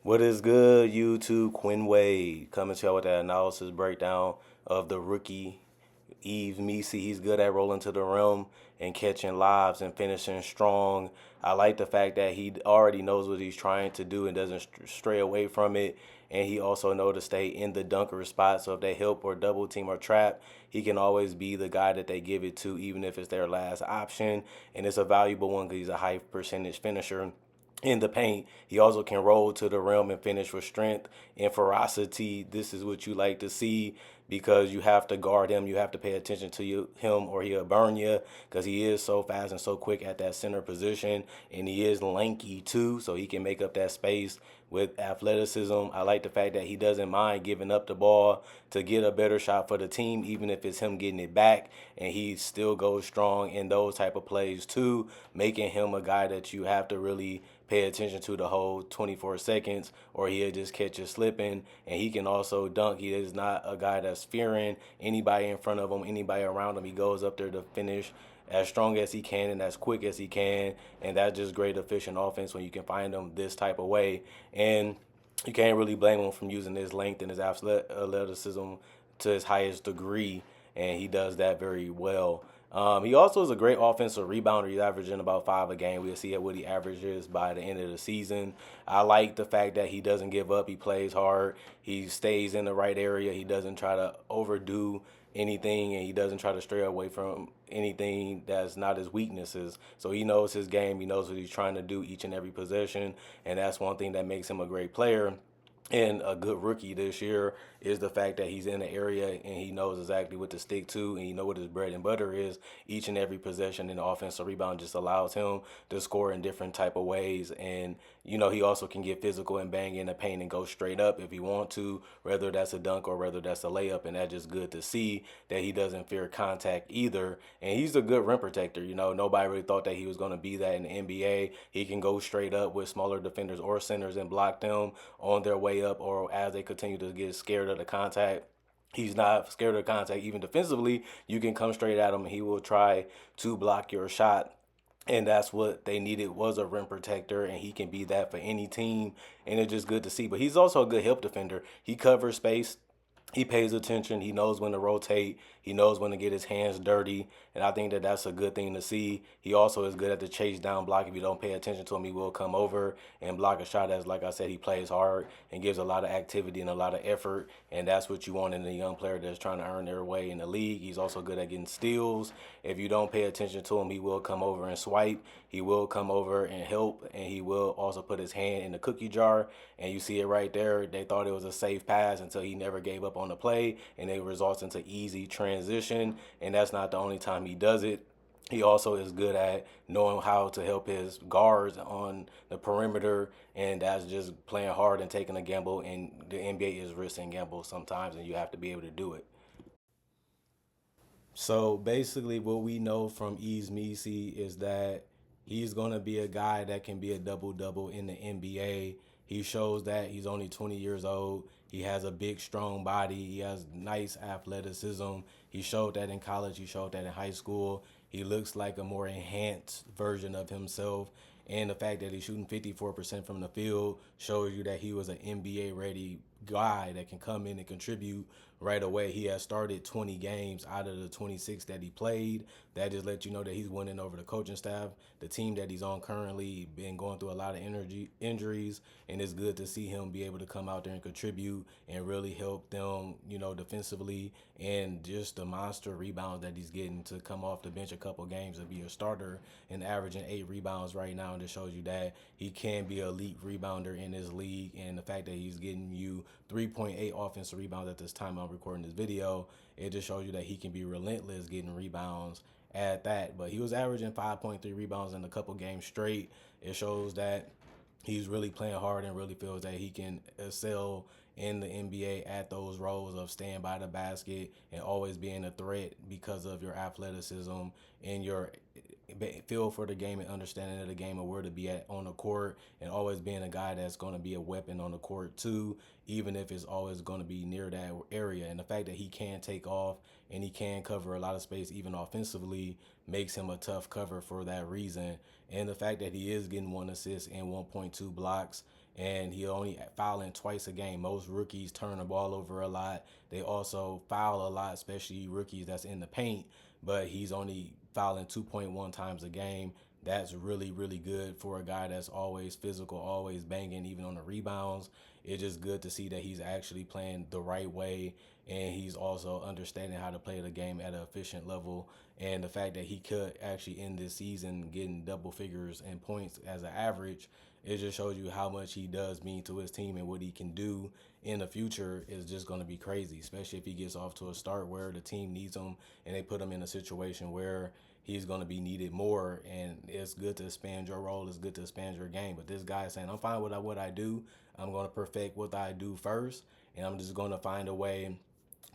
What is good, YouTube? Quinn Wade coming to you with that analysis breakdown of the rookie Yves Missi. He's good at rolling to the rim and catching lobs and finishing strong. I like the fact that he already knows what he's trying to do and doesn't stray away from it. And he also knows to stay in the dunker spot. So if they help or double team or trap, he can always be the guy that they give it to, even if it's their last option. And it's a valuable one because he's a high percentage finisher in the paint. He also can roll to the rim and finish with strength and ferocity. This is what you like to see because you have to guard him. You have to pay attention to him or he'll burn you because he is so fast and so quick at that center position. And he is lanky too, so he can make up that space with athleticism. I like the fact that he doesn't mind giving up the ball to get a better shot for the team, even if it's him getting it back, and he still goes strong in those type of plays too, making him a guy that you have to really pay attention to the whole 24 seconds, or he'll just catch you slipping. And he can also dunk. He is not a guy that's fearing anybody in front of him, anybody around him. He goes up there to finish as strong as he can and as quick as he can, and that's just great efficient offense when you can find him this type of way. And you can't really blame him from using his length and his athleticism to his highest degree, and he does that very well. He also is a great offensive rebounder. He's averaging about 5 a game. We'll see what he averages by the end of the season. I like the fact that he doesn't give up. He plays hard. He stays in the right area. He doesn't try to overdo anything, and he doesn't try to stray away from anything that's not his weaknesses. So he knows his game. He knows what he's trying to do each and every possession, and that's one thing that makes him a great player and a good rookie this year is the fact that he's in the area and he knows exactly what to stick to and he know what his bread and butter is each and every possession. And the offensive rebound just allows him to score in different type of ways. And he also can get physical and bang in the paint and go straight up if he want to, whether that's a dunk or whether that's a layup. And that's just good to see that he doesn't fear contact either. And he's a good rim protector. Nobody really thought that he was going to be that in the NBA. He can go straight up with smaller defenders or centers and block them on their way up or as they continue to get scared of the contact. He's not scared of contact. Even defensively, you can come straight at him and he will try to block your shot. And that's what they needed was a rim protector, and he can be that for any team. And it's just good to see. But he's also a good help defender. He covers space. He pays attention. He knows when to rotate. He knows when to get his hands dirty. And I think that that's a good thing to see. He also is good at the chase down block. If you don't pay attention to him, he will come over and block a shot. As like I said, he plays hard and gives a lot of activity and a lot of effort. And that's what you want in a young player that's trying to earn their way in the league. He's also good at getting steals. If you don't pay attention to him, he will come over and swipe. He will come over and help. And he will also put his hand in the cookie jar. And you see it right there. They thought it was a safe pass until he never gave up on the play, and it results into easy transition. And that's not the only time he does it. He also is good at knowing how to help his guards on the perimeter, and that's just playing hard and taking a gamble. And the NBA is risk and gamble sometimes, and you have to be able to do it. So basically, what we know from Yves Missi is that he's going to be a guy that can be a double double in the NBA. He shows that he's only 20 years old. He has a big, strong body. He has nice athleticism. He showed that in college. He showed that in high school. He looks like a more enhanced version of himself. And the fact that he's shooting 54% from the field shows you that he was an NBA ready guy that can come in and contribute right away. He has started 20 games out of the 26 that he played. That just lets you know that he's winning over the coaching staff. The team that he's on currently been going through a lot of injuries, and it's good to see him be able to come out there and contribute and really help them, defensively, and just the monster rebounds that he's getting to come off the bench a couple games and be a starter and averaging 8 rebounds right now. And it shows you that he can be an elite rebounder in this league. And the fact that he's getting you 3.8 offensive rebounds at this time I'm recording this video, it just shows you that he can be relentless getting rebounds at that. But he was averaging 5.3 rebounds in a couple games straight. It shows that he's really playing hard and really feels that he can excel in the NBA at those roles of staying by the basket and always being a threat because of your athleticism and your feel for the game and understanding of the game and where to be at on the court, and always being a guy that's going to be a weapon on the court too, even if it's always going to be near that area. And the fact that he can take off and he can cover a lot of space even offensively makes him a tough cover for that reason. And the fact that he is getting 1 assist and 1.2 blocks and he only fouling twice a game. Most rookies turn the ball over a lot. They also foul a lot, especially rookies that's in the paint, but he's only fouling 2.1 times a game. That's really, really good for a guy that's always physical, always banging, even on the rebounds. It's just good to see that he's actually playing the right way, and he's also understanding how to play the game at an efficient level. And the fact that he could actually end this season getting double figures in points as an average, it just shows you how much he does mean to his team, and what he can do in the future is just going to be crazy, especially if he gets off to a start where the team needs him and they put him in a situation where he's going to be needed more. And it's good to expand your role. It's good to expand your game. But this guy is saying, I'm fine with what I do. I'm going to perfect what I do first, and I'm just going to find a way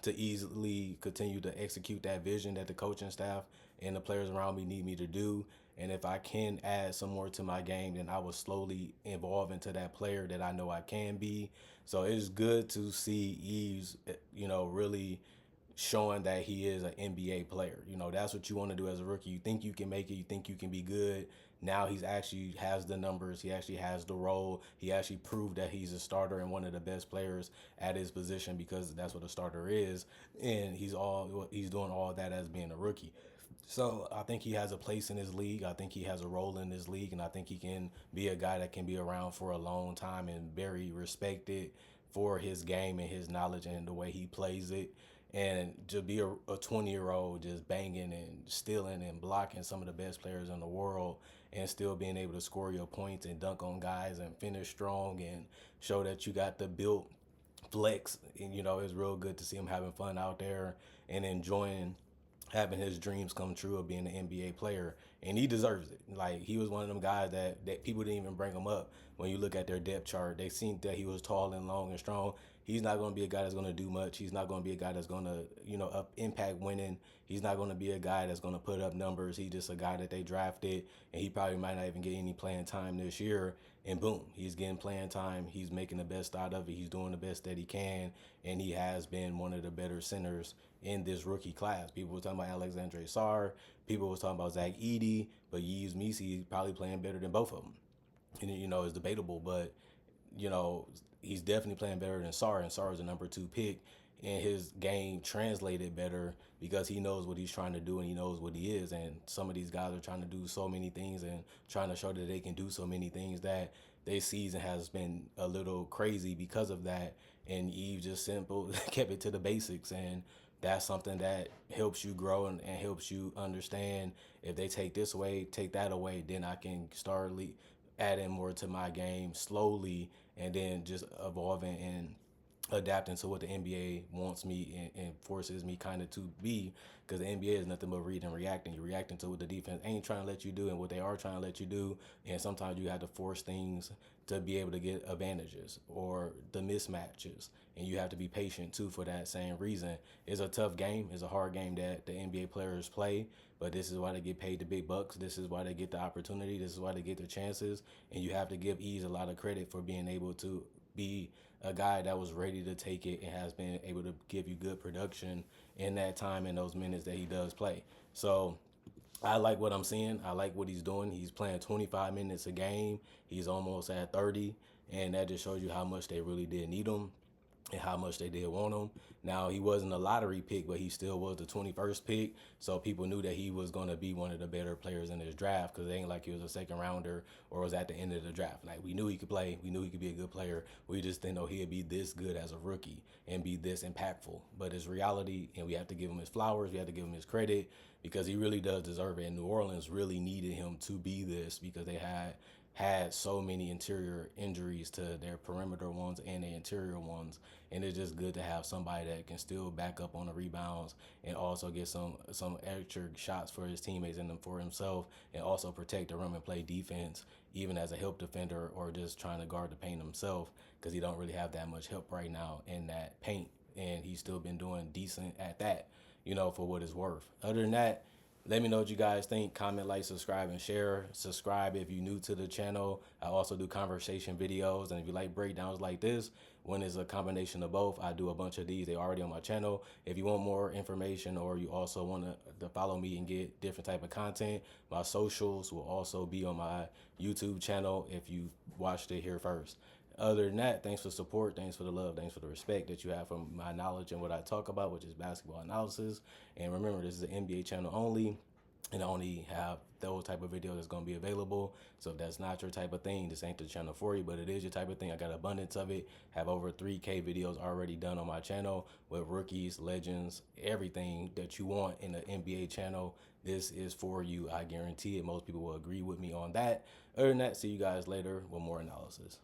to easily continue to execute that vision that the coaching staff and the players around me need me to do. And if I can add some more to my game, then I will slowly evolve into that player that I know I can be. So it's good to see Yves, really showing that he is an NBA player. That's what you want to do as a rookie. You think you can make it, you think you can be good. Now he's actually has the numbers, he actually has the role. He actually proved that he's a starter and one of the best players at his position, because that's what a starter is. And he's doing all that as being a rookie. So I think he has a place in his league. I think he has a role in this league, and I think he can be a guy that can be around for a long time and very respected for his game and his knowledge and the way he plays it. And to be a 20-year-old just banging and stealing and blocking some of the best players in the world, and still being able to score your points and dunk on guys and finish strong and show that you got the built flex. And it's real good to see him having fun out there and enjoying having his dreams come true of being an NBA player, and he deserves it. Like, he was one of them guys that people didn't even bring him up. When you look at their depth chart, they seen that he was tall and long and strong. He's not going to be a guy that's going to do much. He's not going to be a guy that's going to, impact winning. He's not going to be a guy that's going to put up numbers. He's just a guy that they drafted, and he probably might not even get any playing time this year. And boom, he's getting playing time. He's making the best out of it. He's doing the best that he can, and he has been one of the better centers in this rookie class. People were talking about Alexandre Sarr. People was talking about Zach Edey, but Yves Missi is probably playing better than both of them. And it's debatable, but he's definitely playing better than Sarr, and Sarr is the number 2 pick, and his game translated better because he knows what he's trying to do and he knows what he is. And some of these guys are trying to do so many things and trying to show that they can do so many things that their season has been a little crazy because of that. And Yves just simple kept it to the basics, and that's something that helps you grow and helps you understand, if they take this away, take that away, then I can start adding more to my game slowly, and then just evolving and adapting to what the NBA wants me and forces me kind of to be, because the NBA is nothing but reading and reacting. You're reacting to what the defense ain't trying to let you do and what they are trying to let you do, and sometimes you have to force things to be able to get advantages or the mismatches, and you have to be patient too for that same reason. It's a tough game. It's a hard game that the NBA players play, but this is why they get paid the big bucks. This is why they get the opportunity. This is why they get the chances, and you have to give Yves a lot of credit for being able to be a guy that was ready to take it and has been able to give you good production in that time and those minutes that he does play. So I like what I'm seeing. I like what he's doing. He's playing 25 minutes a game. He's almost at 30, and that just shows you how much they really did need him and how much they did want him. Now, he wasn't a lottery pick, but he still was the 21st pick, so people knew that he was going to be one of the better players in this draft, because it ain't like he was a second rounder or was at the end of the draft. Like, we knew he could play. We knew he could be a good player. We just didn't know he'd be this good as a rookie and be this impactful. But it's reality, and we have to give him his flowers. We have to give him his credit, because he really does deserve it. And New Orleans really needed him to be this, because they had so many interior injuries to their perimeter ones and their interior ones. And it's just good to have somebody that can still back up on the rebounds and also get some extra shots for his teammates and for himself, and also protect the rim and play defense, even as a help defender or just trying to guard the paint himself, because he don't really have that much help right now in that paint. And he's still been doing decent at that, for what it's worth. Other than that, let me know what you guys think. Comment, like, subscribe, and share. Subscribe if you're new to the channel. I also do conversation videos, and if you like breakdowns like this, when it's a combination of both, I do a bunch of these. They're already on my channel. If you want more information, or you also want to follow me and get different type of content, my socials will also be on my YouTube channel if you watched it here first. Other than that, thanks for the support, thanks for the love, thanks for the respect that you have for my knowledge and what I talk about, which is basketball analysis. And remember, this is an NBA channel only, and I only have those type of videos that's going to be available. So if that's not your type of thing, this ain't the channel for you, but it is your type of thing. I got abundance of it. Have over 3K videos already done on my channel with rookies, legends, everything that you want in the NBA channel. This is for you. I guarantee it. Most people will agree with me on that. Other than that, see you guys later with more analysis.